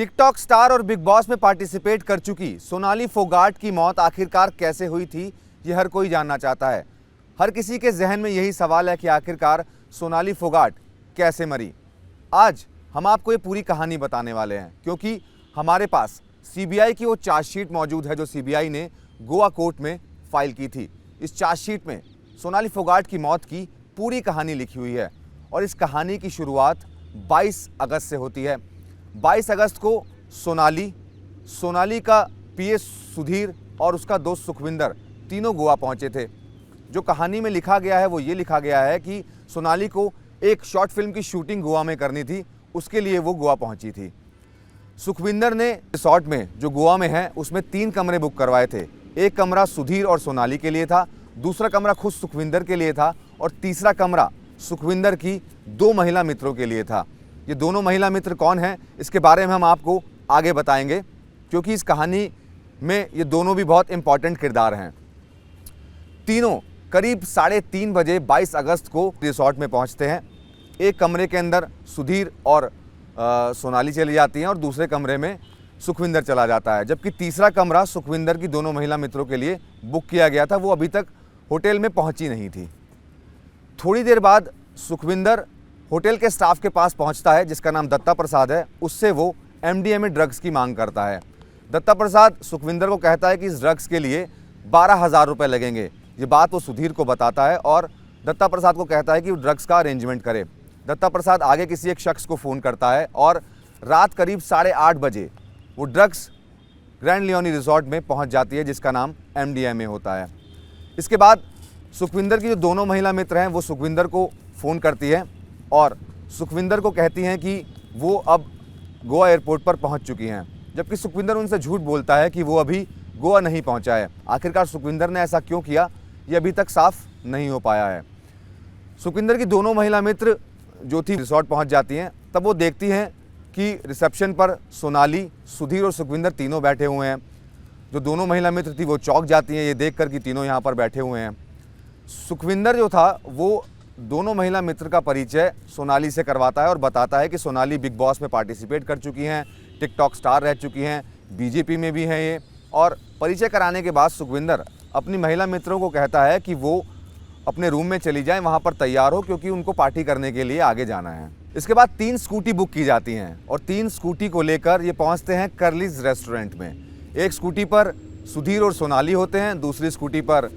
TikTok star और big boss में participate कर चुकी सोनाली फोगाट की मौत आखिरकार कैसे हुई थी, ये हर कोई जानना चाहता है। हर किसी के जहन में यही सवाल है कि आखिरकार सोनाली फोगाट कैसे मरी। आज हम आपको ये पूरी कहानी बताने वाले हैं, क्योंकि हमारे पास सीबीआई की वो चार्जशीट मौजूद है जो सीबीआई ने गोवा कोर्ट में फाइल की थी। इस चार्जशीट में सोनाली फोगाट की मौत की पूरी कहानी लिखी हुई है और इस कहानी की शुरुआत 22 अगस्त से होती है। 22 अगस्त को सोनाली का पीए सुधीर और उसका दोस्त सुखविंदर तीनों गोवा पहुंचे थे। जो कहानी में लिखा गया है वो ये लिखा गया है कि सोनाली को एक शॉर्ट फिल्म की शूटिंग गोवा में करनी थी, उसके लिए वो गोवा पहुंची थी। सुखविंदर ने रिसॉर्ट में जो गोवा में है उसमें 3 कमरे बुक करवाए थे। एक कमरा सुधीर और सोनाली के लिए था, दूसरा कमरा खुद सुखविंदर के लिए था और तीसरा कमरा सुखविंदर की 2 महिला मित्रों के लिए था। ये दोनों महिला मित्र कौन हैं, इसके बारे में हम आपको आगे बताएंगे, क्योंकि इस कहानी में ये दोनों भी बहुत इंपॉर्टेंट किरदार हैं। तीनों करीब 3:30 बजे 22 अगस्त को रिसॉर्ट में पहुंचते हैं। एक कमरे के अंदर सुधीर और सोनाली चली जाती हैं और दूसरे कमरे में सुखविंदर चला जाता है, जबकि तीसरा कमरा सुखविंदर की दोनों महिला मित्रों के लिए बुक किया गया था। वो अभी तक होटल में पहुंची नहीं थी। थोड़ी देर बाद सुखविंदर होटल के स्टाफ के पास पहुंचता है, जिसका नाम दत्ता प्रसाद है। उससे वो एमडीएमए ड्रग्स की मांग करता है। दत्ता प्रसाद सुखविंदर को कहता है कि इस ड्रग्स के लिए 12,000 रुपये लगेंगे। ये बात वो सुधीर को बताता है और दत्ता प्रसाद को कहता है कि वो ड्रग्स का अरेंजमेंट करे। दत्ता प्रसाद आगे किसी एक शख्स को फ़ोन करता है और रात करीब 8:30 बजे वो ड्रग्स ग्रैंड लियोनी रिसॉर्ट में पहुंच जाती है, जिसका नाम एमडीएमए होता है। इसके बाद सुखविंदर की जो दोनों महिला मित्र हैं वो सुखविंदर को फ़ोन करती है और सुखविंदर को कहती हैं कि वो अब गोवा एयरपोर्ट पर पहुंच चुकी हैं, जबकि सुखविंदर उनसे झूठ बोलता है कि वो अभी गोवा नहीं पहुंचा है। आखिरकार सुखविंदर ने ऐसा क्यों किया, ये अभी तक साफ नहीं हो पाया है। सुखविंदर की दोनों महिला मित्र जो थी रिसॉर्ट पहुंच जाती हैं। तब वो देखती हैं कि रिसेप्शन पर सोनाली, सुधीर और सुखविंदर तीनों बैठे हुए हैं। जो दोनों महिला मित्र थी वो चौंक जाती हैं ये देखकर कि तीनों यहाँ पर बैठे हुए हैं। सुखविंदर जो था वो दोनों महिला मित्र का परिचय सोनाली से करवाता है और बताता है कि सोनाली बिग बॉस में पार्टिसिपेट कर चुकी हैं, टिकटॉक स्टार रह चुकी हैं, बीजेपी में भी हैं ये। और परिचय कराने के बाद सुखविंदर अपनी महिला मित्रों को कहता है कि वो अपने रूम में चली जाएं, वहाँ पर तैयार हो, क्योंकि उनको पार्टी करने के लिए आगे जाना है। इसके बाद 3 स्कूटी बुक की जाती हैं और 3 स्कूटी को लेकर ये पहुँचते हैं कर्लीज रेस्टोरेंट में। एक स्कूटी पर सुधीर और सोनाली होते हैं, दूसरी स्कूटी पर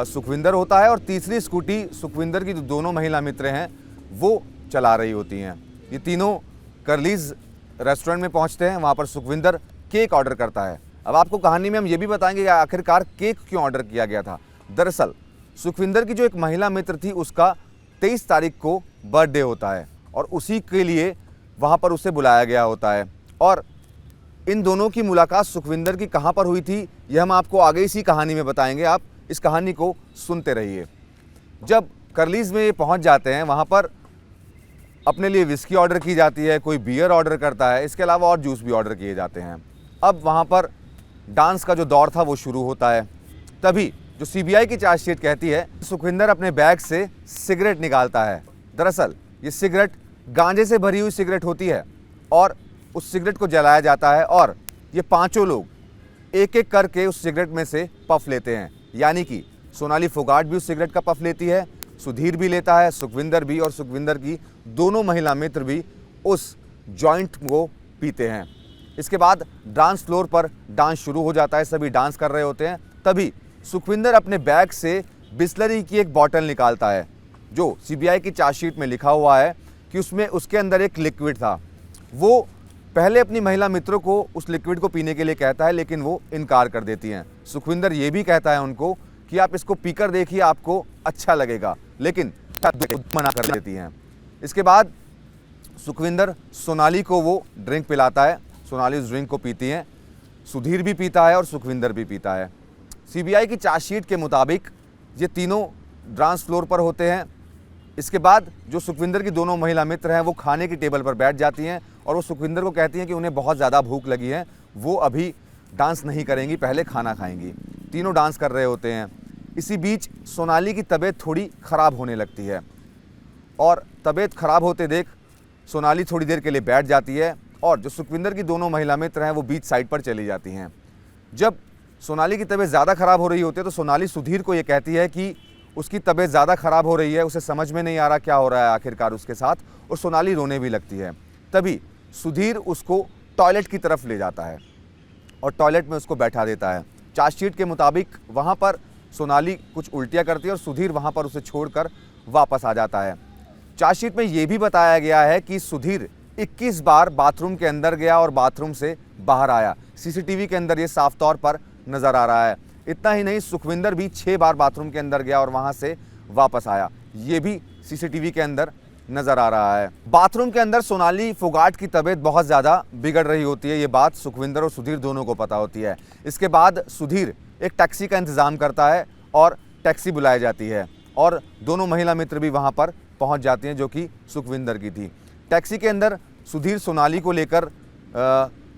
सुखविंदर होता है और तीसरी स्कूटी सुखविंदर की जो दोनों महिला मित्र हैं वो चला रही होती हैं। ये तीनों कर्लीज रेस्टोरेंट में पहुंचते हैं। वहाँ पर सुखविंदर केक ऑर्डर करता है। अब आपको कहानी में हम ये भी बताएंगे कि आखिरकार केक क्यों ऑर्डर किया गया था। दरअसल सुखविंदर की जो एक महिला मित्र थी उसका 23 तारीख को बर्थडे होता है और उसी के लिए वहाँ पर उसे बुलाया गया होता है। और इन दोनों की मुलाकात सुखविंदर की कहाँ पर हुई थी ये हम आपको आगे इसी कहानी में बताएंगे। आप इस कहानी को सुनते रहिए। जब कर्लीज में ये पहुंच जाते हैं वहाँ पर अपने लिए विस्की ऑर्डर की जाती है, कोई बियर ऑर्डर करता है, इसके अलावा और जूस भी ऑर्डर किए जाते हैं। अब वहाँ पर डांस का जो दौर था वो शुरू होता है। तभी जो सीबीआई की चार्जशीट कहती है सुखविंदर अपने बैग से सिगरेट निकालता है। दरअसल ये सिगरेट गांजे से भरी हुई सिगरेट होती है और उस सिगरेट को जलाया जाता है और ये पाँचों लोग एक एक करके उस सिगरेट में से पफ लेते हैं। यानी कि सोनाली फोगाट भी उस सिगरेट का पफ लेती है, सुधीर भी लेता है, सुखविंदर भी, और सुखविंदर की दोनों महिला मित्र भी उस जॉइंट को पीते हैं। इसके बाद डांस फ्लोर पर डांस शुरू हो जाता है, सभी डांस कर रहे होते हैं। तभी सुखविंदर अपने बैग से बिस्लरी की एक बॉटल निकालता है। जो सीबीआई की चार्जशीट में लिखा हुआ है कि उसमें उसके अंदर एक लिक्विड था। वो पहले अपनी महिला मित्रों को उस लिक्विड को पीने के लिए कहता है, लेकिन वो इनकार कर देती हैं। सुखविंदर ये भी कहता है उनको कि आप इसको पीकर देखिए, आपको अच्छा लगेगा, लेकिन मना कर देती हैं। इसके बाद सुखविंदर सोनाली को वो ड्रिंक पिलाता है। सोनाली उस ड्रिंक को पीती हैं, सुधीर भी पीता है और सुखविंदर भी पीता है। सीबीआई की चार्जशीट के मुताबिक ये तीनों डांस फ्लोर पर होते हैं। इसके बाद जो सुखविंदर की दोनों महिला मित्र हैं वो खाने की टेबल पर बैठ जाती हैं और वो सुखविंदर को कहती हैं कि उन्हें बहुत ज़्यादा भूख लगी है, वो अभी डांस नहीं करेंगी, पहले खाना खाएंगी। तीनों डांस कर रहे होते हैं। इसी बीच सोनाली की तबीयत थोड़ी ख़राब होने लगती है और तबीयत ख़राब होते देख सोनाली थोड़ी देर के लिए बैठ जाती है और जो सुखविंदर की दोनों महिला मित्र हैं वो बीच साइड पर चली जाती हैं। जब सोनाली की तबीयत ज़्यादा ख़राब हो रही होती है तो सोनाली सुधीर को ये कहती है कि उसकी तबीयत ज़्यादा ख़राब हो रही है, उसे समझ में नहीं आ रहा क्या हो रहा है आखिरकार उसके साथ, और सोनाली रोने भी लगती है। तभी सुधीर उसको टॉयलेट की तरफ ले जाता है और टॉयलेट में उसको बैठा देता है। चार्जशीट के मुताबिक वहाँ पर सोनाली कुछ उल्टियाँ करती है और सुधीर वहाँ पर उसे छोड़कर वापस आ जाता है। चार्जशीट में ये भी बताया गया है कि सुधीर 21 बार बाथरूम के अंदर गया और बाथरूम से बाहर आया। सीसीटीवी के अंदर ये साफ तौर पर नज़र आ रहा है। इतना ही नहीं, सुखविंदर भी 6 बार बाथरूम के अंदर गया और वहाँ से वापस आया, ये भी सीसीटीवी के अंदर नज़र आ रहा है। बाथरूम के अंदर सोनाली फोगाट की तबीयत बहुत ज़्यादा बिगड़ रही होती है, ये बात सुखविंदर और सुधीर दोनों को पता होती है। इसके बाद सुधीर एक टैक्सी का इंतज़ाम करता है और टैक्सी बुलाई जाती है और दोनों महिला मित्र भी वहाँ पर पहुँच जाती हैं जो कि सुखविंदर की थी। टैक्सी के अंदर सुधीर सोनाली को लेकर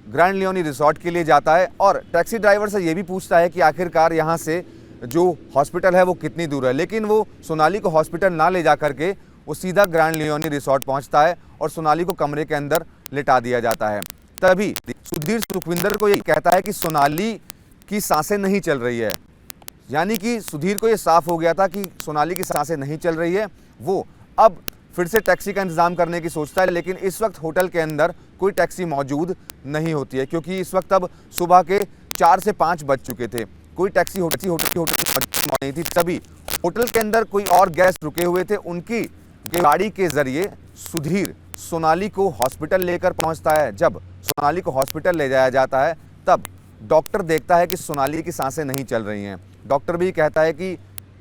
ग्रैंड लियोनी रिसोर्ट के लिए जाता है और टैक्सी ड्राइवर से ये भी पूछता है कि आखिरकार यहाँ से जो हॉस्पिटल है वो कितनी दूर है, लेकिन वो सोनाली को हॉस्पिटल ना ले जा करके वो सीधा ग्रैंड लियोनी रिसोर्ट पहुँचता है और सोनाली को कमरे के अंदर लिटा दिया जाता है। तभी सुधीर सुखविंदर को ये कहता है कि सोनाली की सांसें नहीं चल रही है, यानी कि सुधीर को ये साफ हो गया था कि सोनाली की सांसें नहीं चल रही है। वो अब फिर से टैक्सी का इंतज़ाम करने की सोचता है, लेकिन इस वक्त होटल के अंदर कोई टैक्सी मौजूद नहीं होती है क्योंकि इस वक्त अब सुबह के 4 से 5 बज चुके थे। कोई टैक्सी होटल नहीं थी। तभी होटल के अंदर कोई और गेस्ट रुके हुए थे, उनकी गाड़ी के ज़रिए सुधीर सोनाली को हॉस्पिटल लेकर पहुंचता है। जब सोनाली को हॉस्पिटल ले जाया जाता है तब डॉक्टर देखता है कि सोनाली की सांसें नहीं चल रही हैं। डॉक्टर भी कहता है कि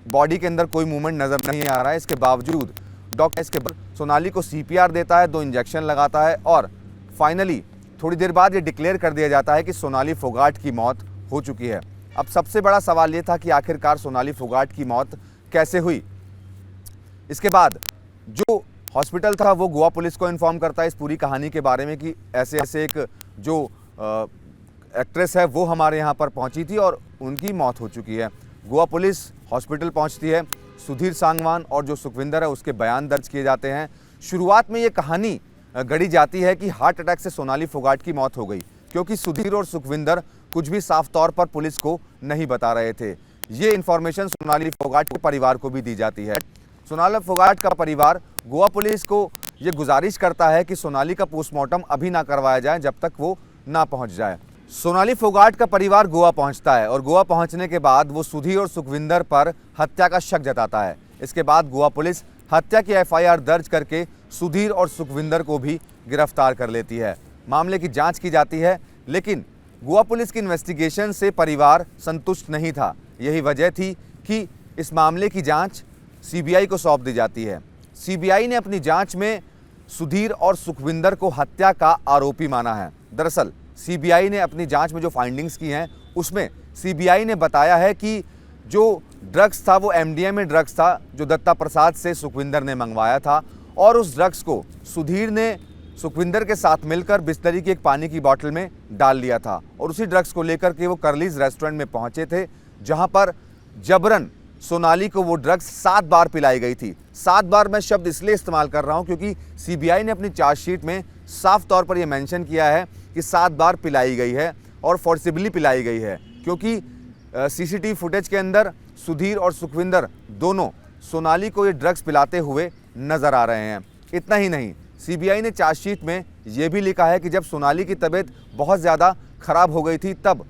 बॉडी के अंदर कोई मूवमेंट नज़र नहीं आ रहा है। इसके बावजूद डॉक्टर इसके बाद सोनाली को CPR देता है, 2 इंजेक्शन लगाता है और फाइनली थोड़ी देर बाद ये डिक्लेयर कर दिया जाता है कि सोनाली फोगाट की मौत हो चुकी है। अब सबसे बड़ा सवाल ये था कि आखिरकार सोनाली फोगाट की मौत कैसे हुई। इसके बाद जो हॉस्पिटल था वो गोवा पुलिस को इन्फॉर्म करता है इस पूरी कहानी के बारे में कि ऐसे ऐसे एक जो एक्ट्रेस है वो हमारे यहाँ पर पहुँची थी और उनकी मौत हो चुकी है। गोवा पुलिस हॉस्पिटल पहुँचती है, सुधीर सांगवान और जो सुखविंदर है उसके बयान दर्ज किए जाते हैं। शुरुआत में ये कहानी गढ़ी जाती है कि हार्ट अटैक से सोनाली फोगाट की मौत हो गई क्योंकि सुधीर और सुखविंदर कुछ भी साफ तौर पर पुलिस को नहीं बता रहे थे। ये इन्फॉर्मेशन सोनाली फोगाट के परिवार को भी दी जाती है। सोनाली फोगाट का परिवार गोवा पुलिस को ये गुजारिश करता है कि सोनाली का पोस्टमार्टम अभी ना करवाया जाए जब तक वो ना पहुंच जाए। सोनाली फोगाट का परिवार गोवा पहुंचता है और गोवा पहुंचने के बाद वो सुधीर और सुखविंदर पर हत्या का शक जताता है। इसके बाद गोवा पुलिस हत्या की FIR दर्ज करके सुधीर और सुखविंदर को भी गिरफ्तार कर लेती है। मामले की जांच की जाती है, लेकिन गोवा पुलिस की इन्वेस्टिगेशन से परिवार संतुष्ट नहीं था। यही वजह थी कि इस मामले की जांच CBI को सौंप दी जाती है। CBI ने अपनी जांच में सुधीर और सुखविंदर को हत्या का आरोपी माना है। दरअसल CBI ने अपनी जांच में जो फाइंडिंग्स की हैं उसमें CBI ने बताया है कि जो ड्रग्स था वो MDMA ड्रग्स था जो दत्ता प्रसाद से सुखविंदर ने मंगवाया था और उस ड्रग्स को सुधीर ने सुखविंदर के साथ मिलकर बिस्लरी की एक पानी की बोतल में डाल लिया था और उसी ड्रग्स को लेकर के वो कर्लीज रेस्टोरेंट में पहुंचे थे जहां पर जबरन सोनाली को वो ड्रग्स 7 बार पिलाई गई थी। 7 बार मैं शब्द इसलिए इस्तेमाल कर रहा हूं क्योंकि CBI ने अपनी चार्जशीट में साफ तौर पर यह मेंशन किया है कि 7 बार पिलाई गई है और फोर्सिबली पिलाई गई है क्योंकि CCTV फुटेज के अंदर सुधीर और सुखविंदर दोनों सोनाली को ये ड्रग्स पिलाते हुए नज़र आ रहे हैं। इतना ही नहीं, CBI ने चार्जशीट में ये भी लिखा है कि जब सोनाली की तबीयत बहुत ज़्यादा ख़राब हो गई थी तब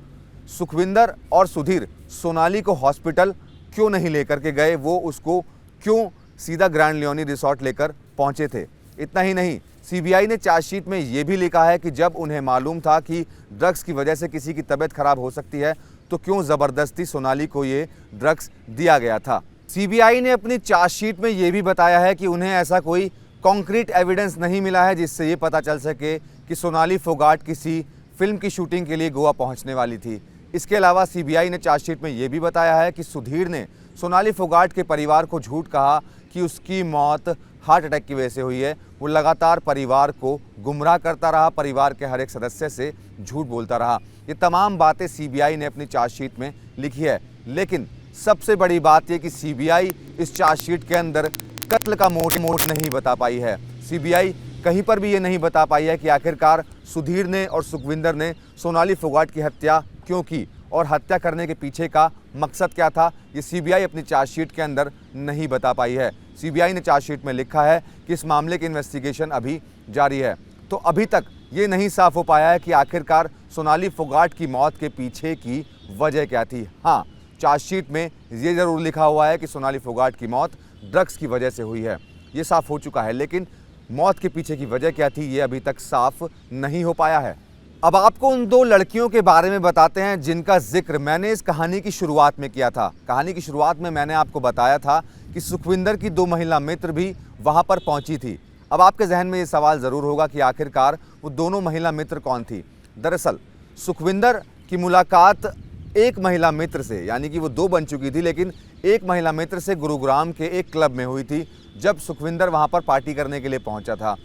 सुखविंदर और सुधीर सोनाली को हॉस्पिटल क्यों नहीं लेकर के गए, वो उसको क्यों सीधा ग्रैंड लियोनी रिसोर्ट लेकर पहुंचे थे। इतना ही नहीं, CBI ने चार्जशीट में ये भी लिखा है कि जब उन्हें मालूम था कि ड्रग्स की वजह से किसी की तबीयत खराब हो सकती है तो क्यों ज़बरदस्ती सोनाली को ये ड्रग्स दिया गया था। CBI ने अपनी चार्जशीट में ये भी बताया है कि उन्हें ऐसा कोई कॉन्क्रीट एविडेंस नहीं मिला है जिससे ये पता चल सके कि सोनाली फोगाट किसी फिल्म की शूटिंग के लिए गोवा पहुँचने वाली थी। इसके अलावा CBI ने चार्जशीट में ये भी बताया है कि सुधीर ने सोनाली फोगाट के परिवार को झूठ कहा कि उसकी मौत हार्ट अटैक की वजह से हुई है। वो लगातार परिवार को गुमराह करता रहा, परिवार के हर एक सदस्य से झूठ बोलता रहा। ये तमाम बातें CBI ने अपनी चार्जशीट में लिखी है, लेकिन सबसे बड़ी बात यह कि CBI इस चार्जशीट के अंदर कत्ल का मोट नहीं बता पाई है। CBI कहीं पर भी ये नहीं बता पाई है कि आखिरकार सुधीर ने और सुखविंदर ने सोनाली फोगाट की हत्या क्यों की और हत्या करने के पीछे का मकसद क्या था। ये सीबीआई अपनी चार्जशीट के अंदर नहीं बता पाई है। सीबीआई ने चार्जशीट में लिखा है कि इस मामले की इन्वेस्टिगेशन अभी जारी है। तो अभी तक ये नहीं साफ हो पाया है कि आखिरकार सोनाली फोगाट की मौत के पीछे की वजह क्या थी। हाँ, चार्जशीट में ये ज़रूर लिखा हुआ है कि सोनाली फोगाट की मौत ड्रग्स की वजह से हुई है, ये साफ हो चुका है, लेकिन मौत के पीछे की वजह क्या थी ये अभी तक साफ नहीं हो पाया है। अब आपको उन दो लड़कियों के बारे में बताते हैं जिनका जिक्र मैंने इस कहानी की शुरुआत में किया था। कहानी की शुरुआत में मैंने आपको बताया था कि सुखविंदर की दो महिला मित्र भी वहां पर पहुंची थी। अब आपके जहन में ये सवाल ज़रूर होगा कि आखिरकार वो दोनों महिला मित्र कौन थी। दरअसल सुखविंदर की मुलाकात एक महिला मित्र से, यानी कि वो दो बन चुकी थी, लेकिन एक महिला मित्र से गुरुग्राम के एक क्लब में हुई थी जब सुखविंदर वहां पर पार्टी करने के लिए पहुंचा था।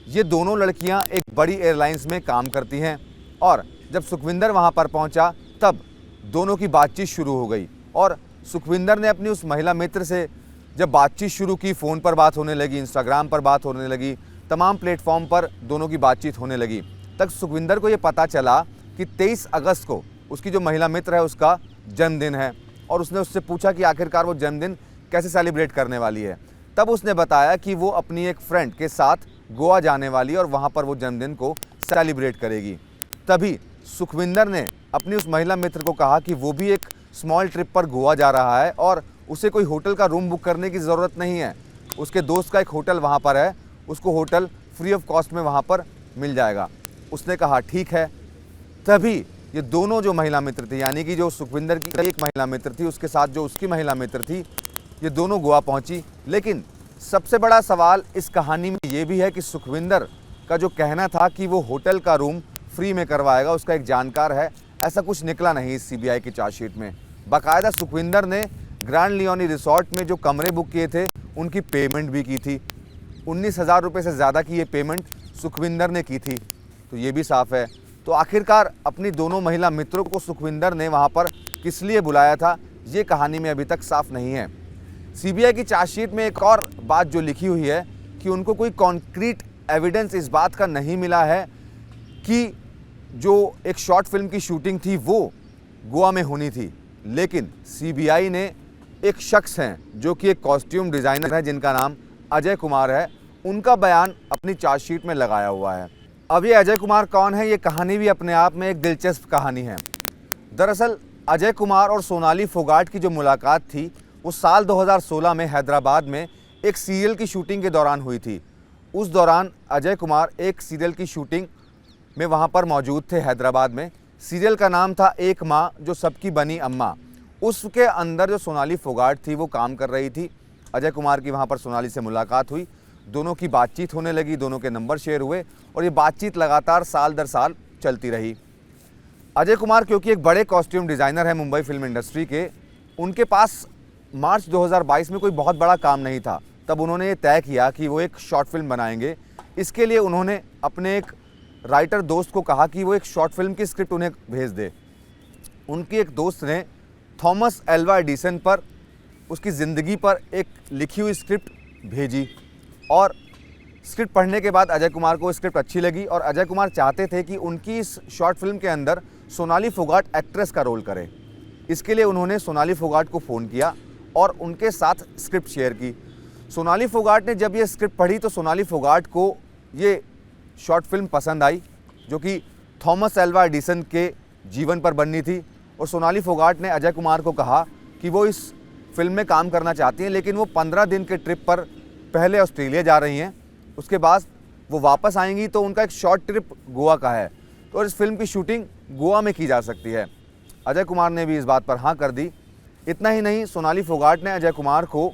ये दोनों लड़कियां एक बड़ी एयरलाइंस में काम करती हैं और जब सुखविंदर वहां पर पहुंचा तब दोनों की बातचीत शुरू हो गई और सुखविंदर ने अपनी उस महिला मित्र से जब बातचीत शुरू की, फ़ोन पर बात होने लगी, इंस्टाग्राम पर बात होने लगी, तमाम प्लेटफॉर्म पर दोनों की बातचीत होने लगी। तब सुखविंदर को ये पता चला कि 23 अगस्त को उसकी जो महिला मित्र है उसका जन्मदिन है और उसने उससे पूछा कि आखिरकार वो जन्मदिन कैसे सेलिब्रेट करने वाली है। तब उसने बताया कि वो अपनी एक फ्रेंड के साथ गोवा जाने वाली और वहाँ पर वो जन्मदिन को सेलिब्रेट करेगी। तभी सुखविंदर ने अपनी उस महिला मित्र को कहा कि वो भी एक स्मॉल ट्रिप पर गोवा जा रहा है और उसे कोई होटल का रूम बुक करने की ज़रूरत नहीं है। उसके दोस्त का एक होटल वहाँ पर है, उसको होटल फ्री ऑफ कॉस्ट में वहाँ पर मिल जाएगा। उसने कहा ठीक है। तभी ये दोनों जो महिला मित्र थी, यानी कि जो सुखविंदर की एक महिला मित्र थी उसके साथ जो उसकी महिला मित्र थी, ये दोनों गोवा पहुंची। लेकिन सबसे बड़ा सवाल इस कहानी में ये भी है कि सुखविंदर का जो कहना था कि वो होटल का रूम फ्री में करवाएगा, उसका एक जानकार है, ऐसा कुछ निकला नहीं इस सीबीआई की चार्जशीट में। बाकायदा सुखविंदर ने ग्रैंड लियोनी रिसोर्ट में जो कमरे बुक किए थे उनकी पेमेंट भी की थी। 19,000 रुपये से ज़्यादा की ये पेमेंट सुखविंदर ने की थी, तो ये भी साफ है। तो आखिरकार अपनी दोनों महिला मित्रों को सुखविंदर ने वहाँ पर किस लिए बुलाया था, ये कहानी में अभी तक साफ नहीं है। सीबीआई की चार्जशीट में एक और बात जो लिखी हुई है कि उनको कोई कॉन्क्रीट एविडेंस इस बात का नहीं मिला है कि जो एक शॉर्ट फिल्म की शूटिंग थी वो गोवा में होनी थी। लेकिन सीबीआई ने एक शख्स हैं जो कि एक कॉस्ट्यूम डिज़ाइनर है जिनका नाम अजय कुमार है, उनका बयान अपनी चार्जशीट में लगाया हुआ है। अब ये अजय कुमार कौन है, ये कहानी भी अपने आप में एक दिलचस्प कहानी है। दरअसल अजय कुमार और सोनाली फोगाट की जो मुलाकात थी वो साल 2016 में हैदराबाद में एक सीरियल की शूटिंग के दौरान हुई थी। उस दौरान अजय कुमार एक सीरियल की शूटिंग में वहाँ पर मौजूद थे हैदराबाद में। सीरियल का नाम था एक माँ जो सबकी बनी अम्मा। उसके अंदर जो सोनाली फोगाट थी वो काम कर रही थी। अजय कुमार की वहाँ पर सोनाली से मुलाकात हुई, दोनों की बातचीत होने लगी, दोनों के नंबर शेयर हुए और ये बातचीत लगातार साल दर साल चलती रही। अजय कुमार क्योंकि एक बड़े कॉस्ट्यूम डिज़ाइनर है मुंबई फिल्म इंडस्ट्री के, उनके पास मार्च 2022 में कोई बहुत बड़ा काम नहीं था। तब उन्होंने ये तय किया कि वो एक शॉर्ट फिल्म बनाएंगे। इसके लिए उन्होंने अपने एक राइटर दोस्त को कहा कि वो एक शॉर्ट फिल्म की स्क्रिप्ट उन्हें भेज दे। उनके एक दोस्त ने थॉमस एल्वा एडिसन पर, उसकी ज़िंदगी पर एक लिखी हुई स्क्रिप्ट भेजी और स्क्रिप्ट पढ़ने के बाद अजय कुमार को स्क्रिप्ट अच्छी लगी और अजय कुमार चाहते थे कि उनकी इस शॉर्ट फिल्म के अंदर सोनाली फोगाट एक्ट्रेस का रोल करे। इसके लिए उन्होंने सोनाली फोगाट को फ़ोन किया और उनके साथ स्क्रिप्ट शेयर की। सोनाली फोगाट ने जब ये स्क्रिप्ट पढ़ी तो सोनाली फोगाट को ये शॉर्ट फिल्म पसंद आई जो कि थॉमस एल्वा एडिसन के जीवन पर बननी थी। और सोनाली फोगाट ने अजय कुमार को कहा कि वो इस फिल्म में काम करना चाहती हैं, लेकिन वो 15 दिन के ट्रिप पर पहले ऑस्ट्रेलिया जा रही हैं, उसके बाद वो वापस आएंगी तो उनका एक शॉर्ट ट्रिप गोवा का है, तो इस फिल्म की शूटिंग गोवा में की जा सकती है। अजय कुमार ने भी इस बात पर हाँ कर दी। इतना ही नहीं, सोनाली फोगाट ने अजय कुमार को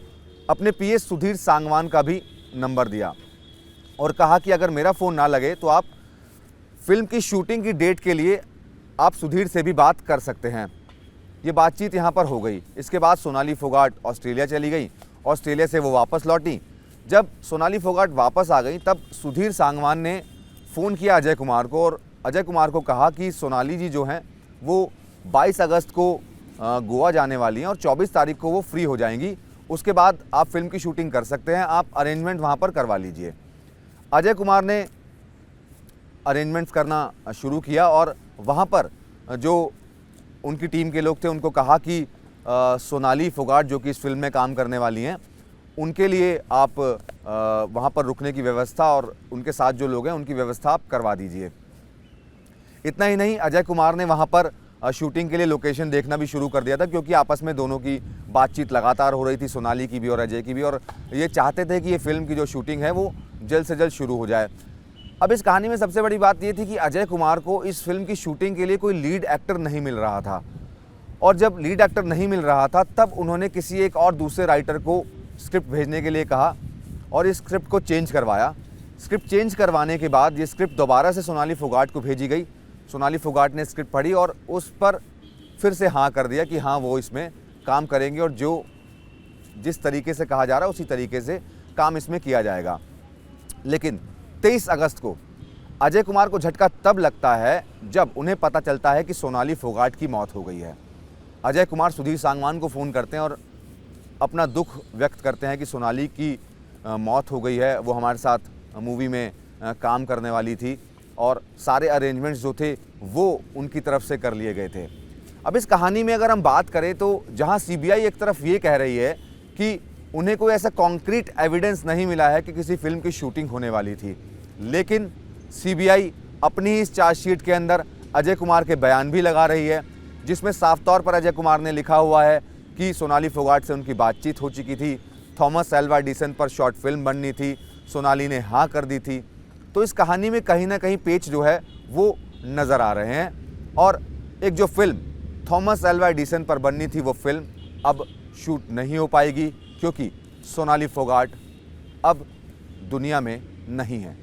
अपने पीएस सुधीर सांगवान का भी नंबर दिया और कहा कि अगर मेरा फ़ोन ना लगे तो आप फिल्म की शूटिंग की डेट के लिए आप सुधीर से भी बात कर सकते हैं। ये बातचीत यहाँ पर हो गई। इसके बाद सोनाली फोगाट ऑस्ट्रेलिया चली गई, ऑस्ट्रेलिया से वो वापस लौटी। जब सोनाली फोगाट वापस आ गई तब सुधीर सांगवान ने फ़ोन किया अजय कुमार को और अजय कुमार को कहा कि सोनाली जी जो हैं वो 22 अगस्त को गोवा जाने वाली हैं और 24 तारीख को वो फ्री हो जाएंगी, उसके बाद आप फिल्म की शूटिंग कर सकते हैं, आप अरेंजमेंट वहाँ पर करवा लीजिए। अजय कुमार ने अरेंजमेंट्स करना शुरू किया और वहाँ पर जो उनकी टीम के लोग थे उनको कहा कि सोनाली फोगाट जो कि इस फिल्म में काम करने वाली हैं, उनके लिए आप वहाँ पर रुकने की व्यवस्था और उनके साथ जो लोग हैं उनकी व्यवस्था आप करवा दीजिए। इतना ही नहीं, अजय कुमार ने वहाँ पर शूटिंग के लिए लोकेशन देखना भी शुरू कर दिया था, क्योंकि आपस में दोनों की बातचीत लगातार हो रही थी, सोनाली की भी और अजय की भी, और ये चाहते थे कि ये फिल्म की जो शूटिंग है वो जल्द से जल्द शुरू हो जाए। अब इस कहानी में सबसे बड़ी बात ये थी कि अजय कुमार को इस फिल्म की शूटिंग के लिए कोई लीड एक्टर नहीं मिल रहा था, और जब लीड एक्टर नहीं मिल रहा था तब उन्होंने किसी एक और दूसरे राइटर को स्क्रिप्ट भेजने के लिए कहा और इस स्क्रिप्ट को चेंज करवाया। स्क्रिप्ट चेंज करवाने के बाद ये स्क्रिप्ट दोबारा से सोनाली फोगाट को भेजी गई। सोनाली फोगाट ने स्क्रिप्ट पढ़ी और उस पर फिर से हाँ कर दिया कि हाँ वो इसमें काम करेंगे और जो जिस तरीके से कहा जा रहा है उसी तरीके से काम इसमें किया जाएगा। लेकिन 23 अगस्त को अजय कुमार को झटका तब लगता है जब उन्हें पता चलता है कि सोनाली फोगाट की मौत हो गई है। अजय कुमार सुधीर सांगवान को फ़ोन करते हैं और अपना दुख व्यक्त करते हैं कि सोनाली की मौत हो गई है, वो हमारे साथ मूवी में काम करने वाली थी और सारे अरेंजमेंट्स जो थे वो उनकी तरफ से कर लिए गए थे। अब इस कहानी में अगर हम बात करें तो जहां सीबीआई एक तरफ ये कह रही है कि उन्हें कोई ऐसा कॉन्क्रीट एविडेंस नहीं मिला है कि किसी फिल्म की शूटिंग होने वाली थी, लेकिन सीबीआई अपनी ही इस चार्जशीट के अंदर अजय कुमार के बयान भी लगा रही है, जिसमें साफ तौर पर अजय कुमार ने लिखा हुआ है कि सोनाली फोगाट से उनकी बातचीत हो चुकी थी, थॉमस एल्वा एडिसन पर शॉर्ट फिल्म बननी थी, सोनाली ने हाँ कर दी थी। तो इस कहानी में कहीं ना कहीं पेच जो है वो नज़र आ रहे हैं और एक जो फिल्म थॉमस एल्वा एडिसन पर बननी थी वो फिल्म अब शूट नहीं हो पाएगी, क्योंकि सोनाली फोगाट अब दुनिया में नहीं है।